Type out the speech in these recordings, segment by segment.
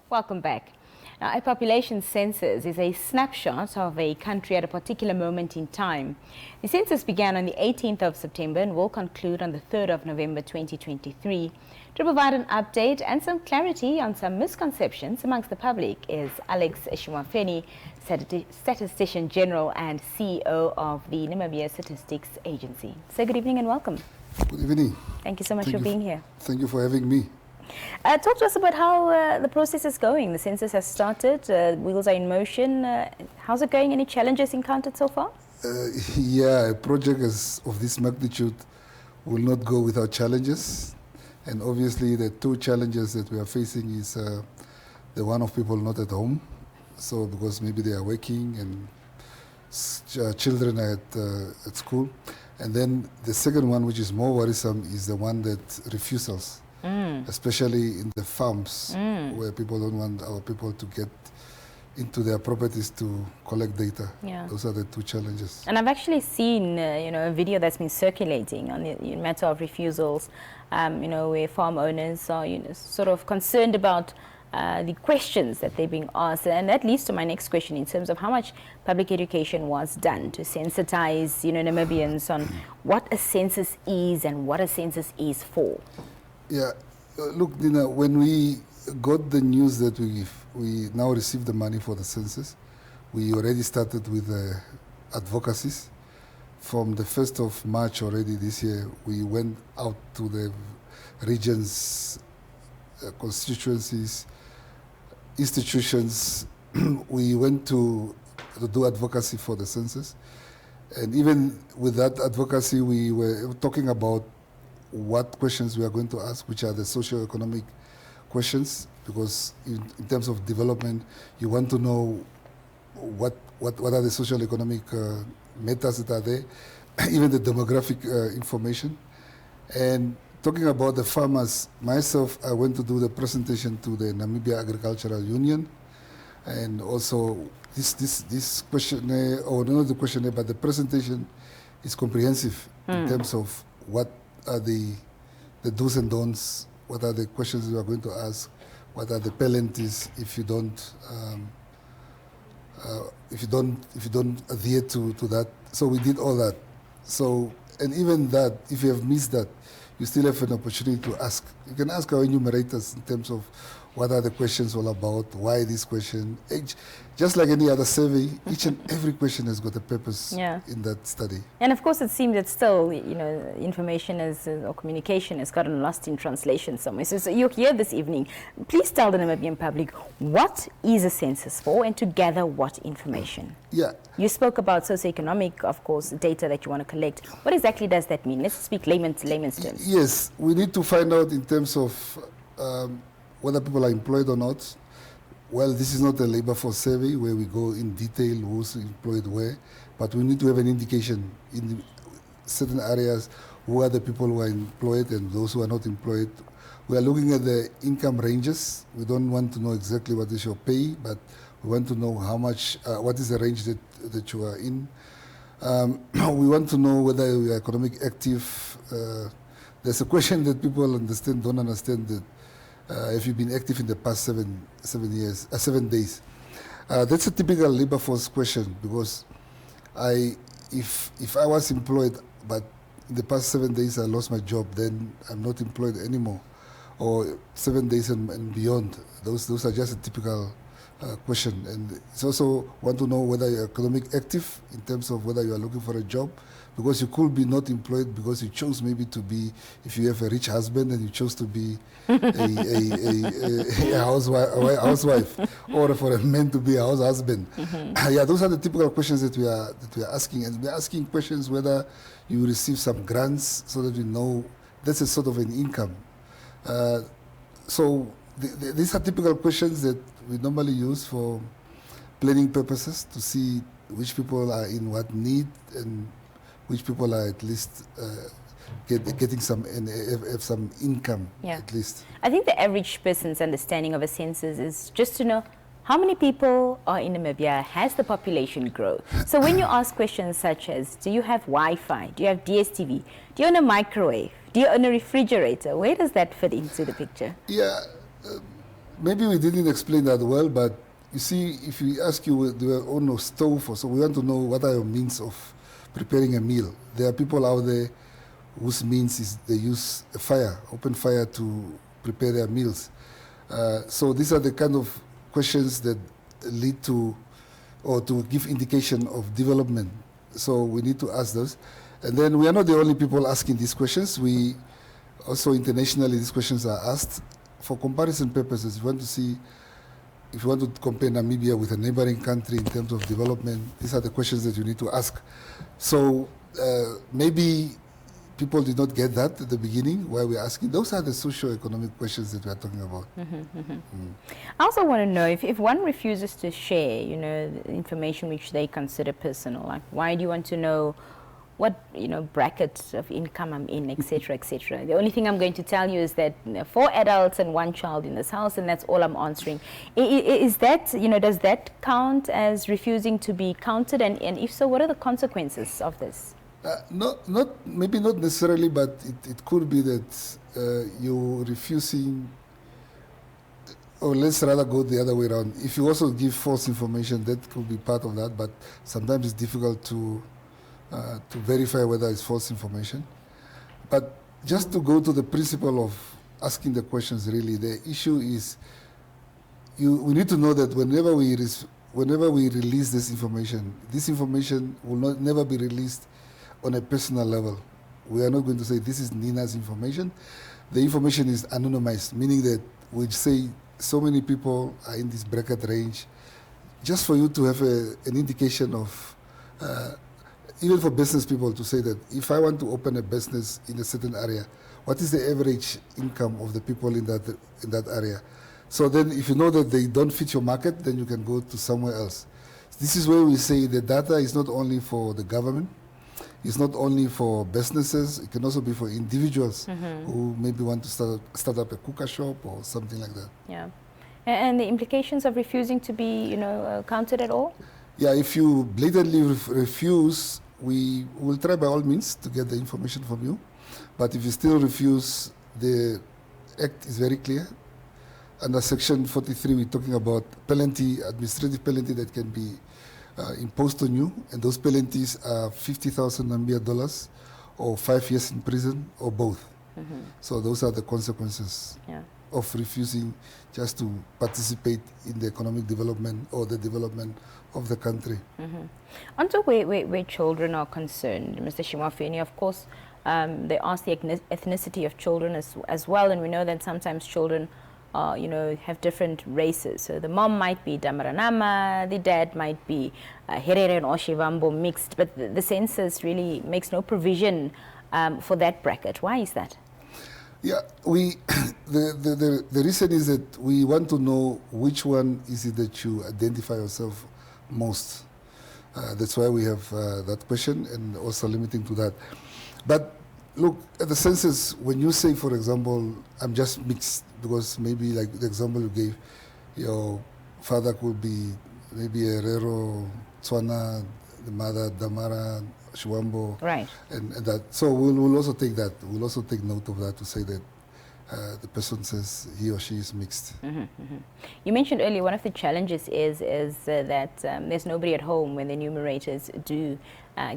Welcome back. Now, a population census is a snapshot of a country at a particular moment in time. The census began on the 18th of September and will conclude on the 3rd of November 2023. To provide an update and some clarity on some misconceptions amongst the public is Alex Shumafeni, Statistician General and CEO of the Namibia Statistics Agency. So good evening and welcome. Good evening. Thank you so much for being here. Thank you for having me. Talk to us about how the process is going. The census has started, wheels are in motion. How's it going? Any challenges encountered so far? Yeah, a project of this magnitude will not go without challenges. And obviously the two challenges that we are facing is the one of people not at home. So because maybe they are working and children are at school. And then the second one, which is more worrisome, is the one that refusals. Especially in the farms where people don't want our people to get into their properties to collect data. Yeah. Those are the two challenges. And I've actually seen a video that's been circulating on the matter of refusals, where farm owners are sort of concerned about the questions that they're being asked. And that leads to my next question in terms of how much public education was done to sensitize Namibians on what a census is and what a census is for. Yeah, look, Nina, when we got the news that we now received the money for the census, we already started with advocacies. From the 1st of March already this year, we went out to the regions, constituencies, institutions. We went to do advocacy for the census. And even with that advocacy, we were talking about what questions we are going to ask, which are the socio-economic questions, because in terms of development, you want to know what are the social economic matters that are there, even the demographic information. And talking about the farmers, myself, I went to do the presentation to the Namibia Agricultural Union, and also this questionnaire, or not the questionnaire, but the presentation is comprehensive in terms of what are the do's and don'ts, what are the questions you are going to ask, what are the penalties if you don't adhere to that. So we did all that. So, and even that, if you have missed that, you still have an opportunity to ask. You can ask our enumerators in terms of what are the questions all about, why this question. Just like any other survey, each and every question has got a purpose in that study. And of course it seems that still, information or communication has gotten lost in translation somewhere. So you're here this evening. Please tell the Namibian public, what is a census for and to gather what information? Yeah. You spoke about socioeconomic, of course, data that you want to collect. What exactly does that mean? Let's speak layman's terms. Yes, we need to find out in terms of whether people are employed or not. Well, this is not a labor force survey where we go in detail who's employed where, but we need to have an indication in certain areas who are the people who are employed and those who are not employed. We are looking at the income ranges. We don't want to know exactly what is your pay, but we want to know how much, what is the range that you are in. We want to know whether you are economic active. There's a question that people don't understand that if you've been active in the past 7 days. That's a typical labor force question, because if I was employed, but in the past 7 days I lost my job, then I'm not employed anymore, or 7 days and beyond. Those are just a typical question. And it's also want to know whether you're economic active in terms of whether you are looking for a job, because you could be not employed because you chose maybe to be, if you have a rich husband and you chose to be a housewife, or for a man to be a house husband. Yeah, those are the typical questions that we are asking, and we are asking questions whether you receive some grants so that we know that's a sort of an income. So these are typical questions that we normally use for planning purposes, to see which people are in what need and which people are at least getting some income, at least. I think the average person's understanding of a census is just to know how many people are in Namibia, has the population grown? So when you ask questions such as, do you have Wi-Fi, do you have DSTV, do you own a microwave, do you own a refrigerator, where does that fit into the picture? Yeah, maybe we didn't explain that well, but you see, if we ask you, do you own a stove or so, we want to know what are your means of preparing a meal. There are people out there whose means is they use a fire, open fire to prepare their meals. So these are the kind of questions that lead to, or to give indication of development. So we need to ask those. And then we are not the only people asking these questions. We also internationally, these questions are asked for comparison purposes. If you want to see, if you want to compare Namibia with a neighboring country in terms of development, these are the questions that you need to ask. So maybe people did not get that at the beginning, why we're asking. Those are the socio-economic questions that we are talking about. I also want to know if one refuses to share, the information which they consider personal, like why do you want to know what, brackets of income I'm in, etc., etc. The only thing I'm going to tell you is that 4 adults and 1 child in this house, and that's all I'm answering. Is that, does that count as refusing to be counted? And if so, what are the consequences of this? Maybe not necessarily, but it could be that you're refusing, or let's rather go the other way around. If you also give false information, that could be part of that, but sometimes it's difficult to verify whether it's false information. But just to go to the principle of asking the questions, really, the issue is we need to know that whenever we release this information will never be released on a personal level. We are not going to say this is Nina's information. The information is anonymized, meaning that we say so many people are in this bracket range, just for you to have an indication of, even for business people to say that if I want to open a business in a certain area, what is the average income of the people in that area? So then if you know that they don't fit your market, then you can go to somewhere else. This is where we say the data is not only for the government, it's not only for businesses, it can also be for individuals who maybe want to start up a cooker shop or something like that. Yeah. And the implications of refusing to be, counted at all? Yeah, if you blatantly refuse, we will try by all means to get the information from you. But if you still refuse, the Act is very clear. Under Section 43, we're talking about penalty, administrative penalty that can be imposed on you, and those penalties are 50,000 Namibia dollars, or 5 years in prison, or both. So those are the consequences of refusing just to participate in the economic development or the development of the country. Onto where children are concerned, Mr. Shimafeni, of course, they ask the ethnicity of children as well, and we know that sometimes children have different races. So the mom might be Damaranama, the dad might be Herero and Oshivambo mixed, but the census really makes no provision for that bracket. Why is that? Yeah, the reason is that we want to know which one is it that you identify yourself most. That's why we have that question, and also limiting to that. But look, at the census, when you say, for example, I'm just mixed, because maybe like the example you gave, your father could be maybe Herero, Tswana, the mother Damara, Shwambo, right? And that. So we'll also take that. We'll also take note of that to say that the person says he or she is mixed. You mentioned earlier one of the challenges is that there's nobody at home when the enumerators do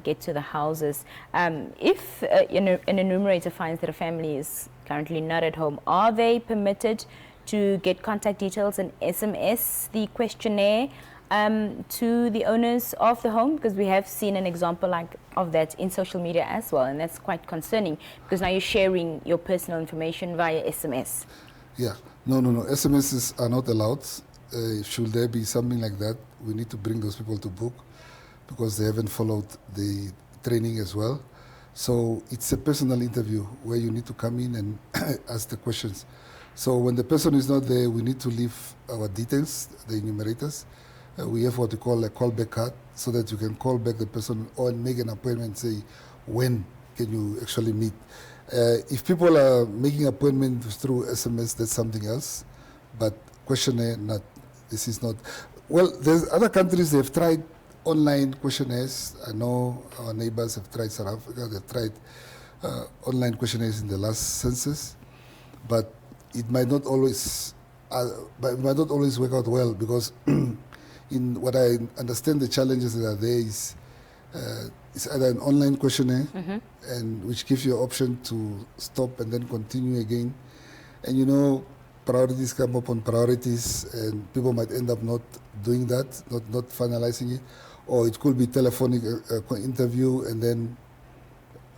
get to the houses. If an enumerator finds that a family is currently not at home, are they permitted to get contact details and SMS the questionnaire to the owners of the home? Because we have seen an example of that in social media as well, and that's quite concerning, because now you're sharing your personal information via SMS. Yeah, no. SMSs are not allowed. Should there be something like that, we need to bring those people to book, because they haven't followed the training as well. So it's a personal interview where you need to come in and ask the questions. So when the person is not there, we need to leave our details, the enumerators. We have what we call a callback card, so that you can call back the person or make an appointment, say, when can you actually meet. If people are making appointments through SMS, that's something else. But questionnaire, not. This is not. Well, there's other countries, they've tried online questionnaires. I know our neighbors have tried South Africa, they've tried online questionnaires in the last census, but it might not always but it might not always work out well, because in what I understand, the challenges that are there is it's either an online questionnaire, and which gives you an option to stop and then continue again. And you know, priorities come upon priorities, and people might end up not doing that, not finalizing it. Or it could be telephonic interview, and then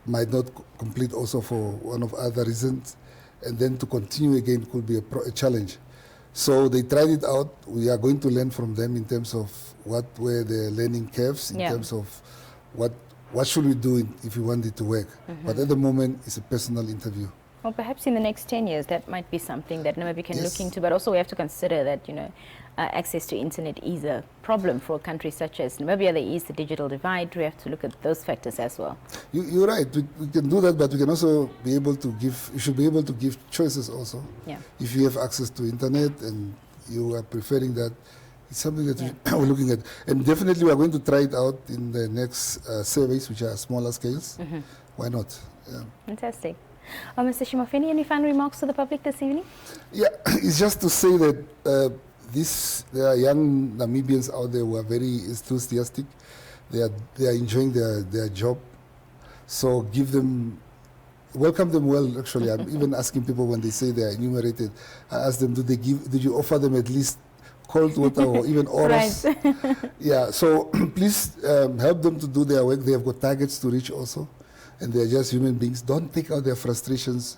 might not complete also for one of other reasons. And then to continue again could be a challenge. So they tried it out. We are going to learn from them in terms of what were the learning curves, in terms of what should we do if we want it to work. But at the moment, it's a personal interview. Well, perhaps in the next 10 years, that might be something that maybe we can look into. But also we have to consider that, you know, access to internet is a problem for a country such as Namibia. There is the digital divide. We have to look at those factors as well. You're right. We can do that, but we can also be able to give, you should be able to give choices also. Yeah. If you have access to internet and you are preferring that, it's something that we're looking at. And definitely we are going to try it out in the next surveys, which are smaller scales. Why not? Yeah. Fantastic. Mr. Shimofeni, any final remarks to the public this evening? Yeah, it's just to say that there are young Namibians out there who are very enthusiastic. They are enjoying their job. So welcome them well, actually. I'm even asking people when they say they are enumerated, I ask them, did you offer them at least cold water or even oros? Yeah, so please help them to do their work. They have got targets to reach also. And they are just human beings. Don't take out your frustrations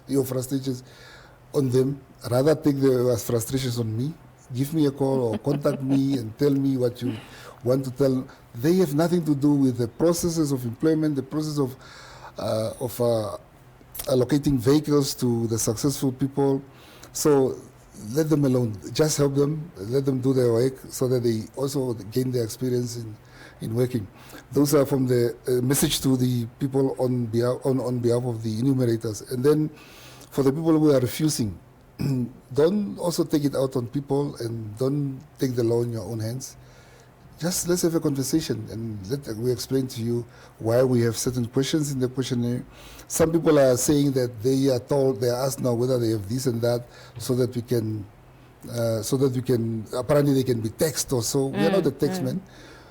on them. Rather take their frustrations on me. Give me a call or contact me and tell me what you want to tell. They have nothing to do with the processes of employment, the process of allocating vehicles to the successful people. So let them alone. Just help them. Let them do their work so that they also gain their experience in working. Those are from the message to the people on behalf of the enumerators. And then for the people who are refusing, don't also take it out on people and don't take the law in your own hands. Just let's have a conversation and we explain to you why we have certain questions in the questionnaire. Some people are saying that they are asked now whether they have this and that so that we can, apparently they can be taxed or so. We are not the taxmen.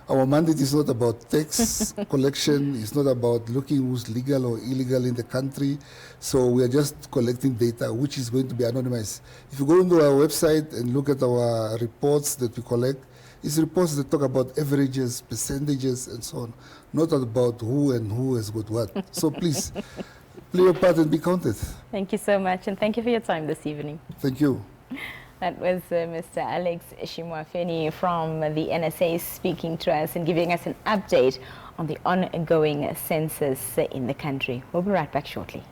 Our mandate is not about tax collection. It's not about looking who's legal or illegal in the country. So we are just collecting data, which is going to be anonymized. If you go into our website and look at our reports that we collect, it's reports that talk about averages, percentages, and so on, not about who has got what. So please, play your part and be counted. Thank you so much, and thank you for your time this evening. Thank you. That was Mr. Alex Shimofeni from the NSA speaking to us and giving us an update on the ongoing census in the country. We'll be right back shortly.